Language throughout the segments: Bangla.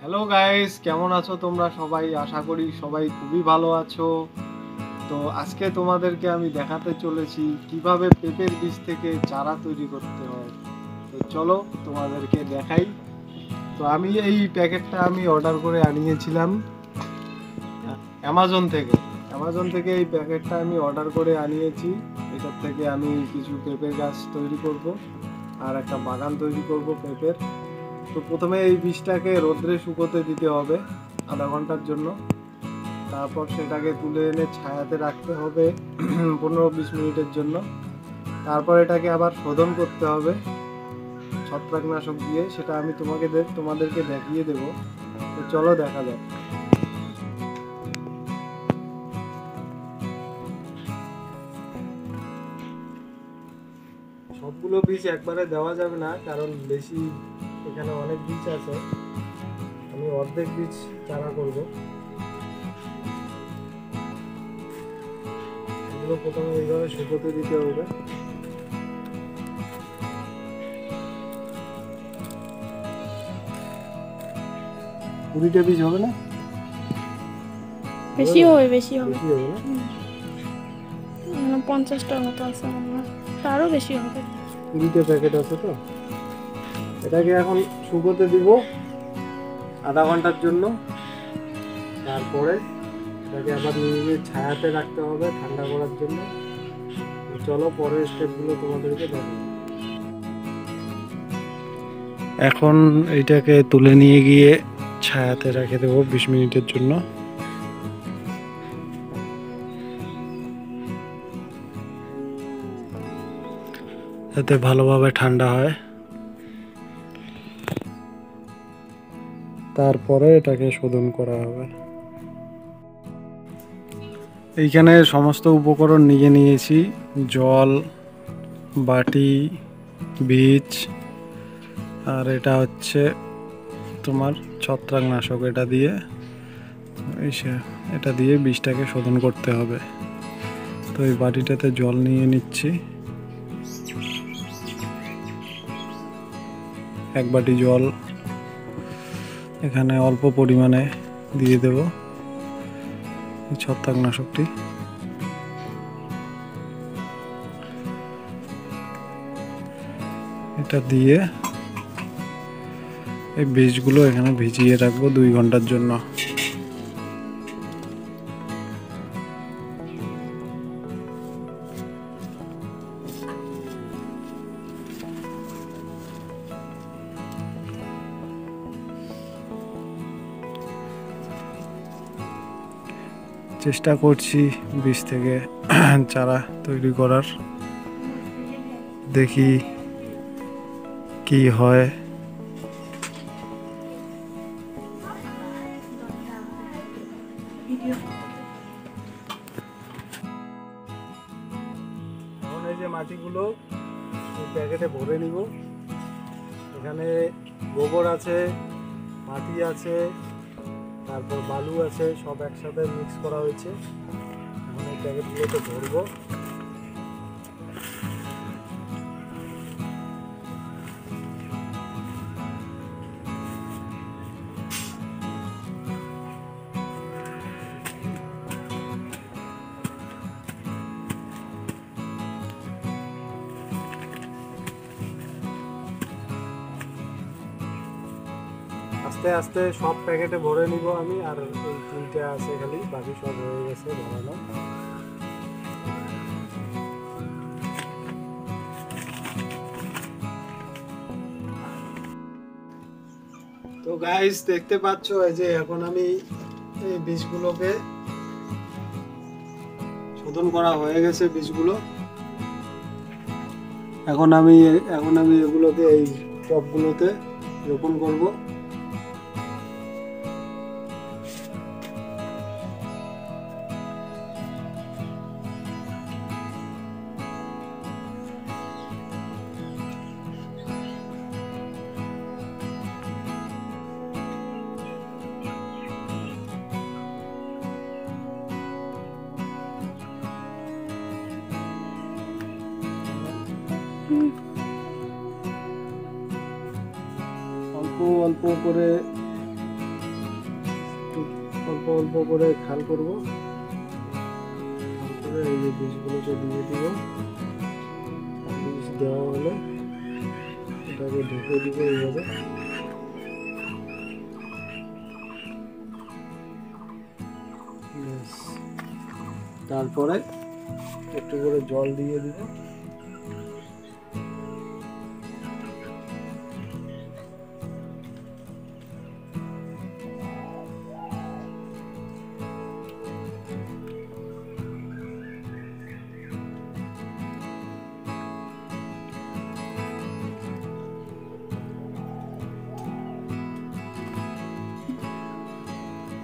হ্যালো গাইস, কেমন আছো তোমরা সবাই? আশা করি সবাই খুবই ভালো আছো। তো আজকে তোমাদেরকে আমি দেখাতে চলেছি কিভাবে পেঁপের বীজ থেকে চারা তৈরি করতে হয়। তো চলো তোমাদেরকে দেখাই। তো আমি এই প্যাকেটটা অর্ডার করে আনিয়েছিলাম অ্যামাজন থেকে। এই প্যাকেটটা আমি অর্ডার করে আনিয়েছি। এটার থেকে আমি কিছু পেঁপের গাছ তৈরি করব আর একটা বাগান তৈরি করব পেঁপের। তো প্রথমে এই বীজটাকে রোদ্রে শুকোতে দিতে হবে আধা ঘন্টার জন্য। তারপর সেটাকে তুলে এনে ছায়াতে রাখতে হবে 15-20 মিনিটের জন্য। তারপর এটাকে আবার শোধন করতে হবে ছত্রাকনাশক দিয়ে। সেটা আমি তোমাদেরকে দেখিয়ে দেব। তো চলো দেখা যাক। সবগুলো বীজ একবারে দেওয়া যাবে না, কারণ বেশি এখানে অনেক বীজ আছে। আমি অর্ধেক বীজ চারা করব। এগুলো প্রথমে এইভাবে শুকোতে দিতে হবে। 20টা বীজ হবে না? বেশি হবে, বেশি হবে। বেশি হবে না? 50টার মতো আছে মনে হয়, তারও বেশি হবে। 20টা প্যাকেট আছে। তো এটাকে এখন শুকোতে দিব আধা ঘন্টার জন্য। তারপরে এটাকে আবার নিয়ে ছায়াতে রাখতে হবে ঠান্ডা করার জন্য। চলো পরের স্টেপগুলো তোমাদেরকে দেখাবো। এখন এইটাকে তুলে নিয়ে গিয়ে ছায়াতে রেখে দেবো 20 মিনিটের জন্য। যাতে ভালোভাবে ঠান্ডা হয়। তারপরে এটাকে শোধন করা হবে। এইখানে সমস্ত উপকরণ নিয়ে নিয়েছি: জল, বাটি, বীজ, আর এটা হচ্ছে তোমার ছত্রাকনাশক। এটা দিয়ে বীজটাকে শোধন করতে হবে। তো এই বাটিটাতে জল নিয়ে নিচ্ছি, 1 বাটি জল এখানে অল্প পরিমাণে দিয়ে দেব ছত্রাকনাশকটি। এটা দিয়ে এই বীজগুলো এখানে ভিজিয়ে রাখবো 2 ঘন্টার জন্য। চেষ্টা করছি বীজ থেকে চারা তৈরি করার। দেখি কি হয়। এখন এই যে মাটিগুলো এই প্যাকেটে ভরে নিব। এখানে গোবর আছে, মাটি আছে, তারপর বালু আছে, সব একসাথে মিক্স করা হয়েছে। এখন এই প্যাকেটগুলোতে ভরবো। আস্তে আস্তে সব প্যাকেটে ভরে নিব আমি। আর এই 3টে আছে খালি, বাকি সব হয়ে গেছে ভরানো। তো গাইস, দেখতে পাচ্ছ এই যে এখন আমি এই বীজগুলোকে শোধন করা হয়ে গেছে বীজগুলো। এখন আমি এগুলোকে এই টবগুলোতে রোপণ করব। অল্প অল্প করে অল্প অল্প করে খাল করব, খাল করে এই যে বীজগুলোকে দিয়ে দিব। বীজ দেওয়া হলে এটাকে ঢেকে দিব এইভাবে। ব্যাস। তারপরে একটু করে জল দিয়ে দিব।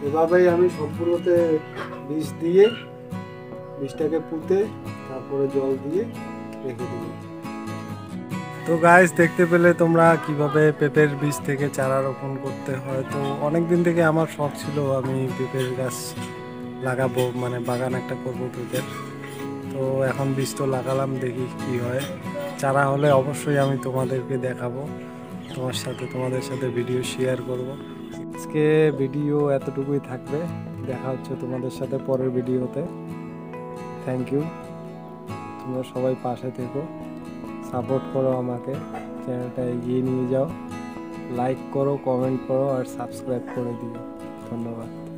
এভাবেই আমি সবগুলোতে বীজ দিয়ে, বীজটাকে পুঁতে তারপরে জল দিয়ে রেখে দিব। তো গাইস, দেখতে পেলে তোমরা কিভাবে পেঁপের বীজ থেকে চারা রোপণ করতে হয়। তো অনেক দিন থেকে আমার শখ ছিল আমি পেঁপের গাছ লাগাবো, মানে বাগান একটা করবো পেঁপের। তো এখন বীজ তো লাগালাম, দেখি কি হয়। চারা হলে অবশ্যই আমি তোমাদেরকে দেখাবো, তোমাদের সাথে ভিডিও শেয়ার করব। আজকে ভিডিও এতটুকুই থাকবে, দেখা হচ্ছে তোমাদের সাথে পরের ভিডিওতে। থ্যাংক ইউ, তোমরা সবাই পাশে থেকো, সাপোর্ট করো আমাকে, চ্যানেলটা এগিয়ে নিয়ে যাও, লাইক করো, কমেন্ট করো আর সাবস্ক্রাইব করে দিও। ধন্যবাদ।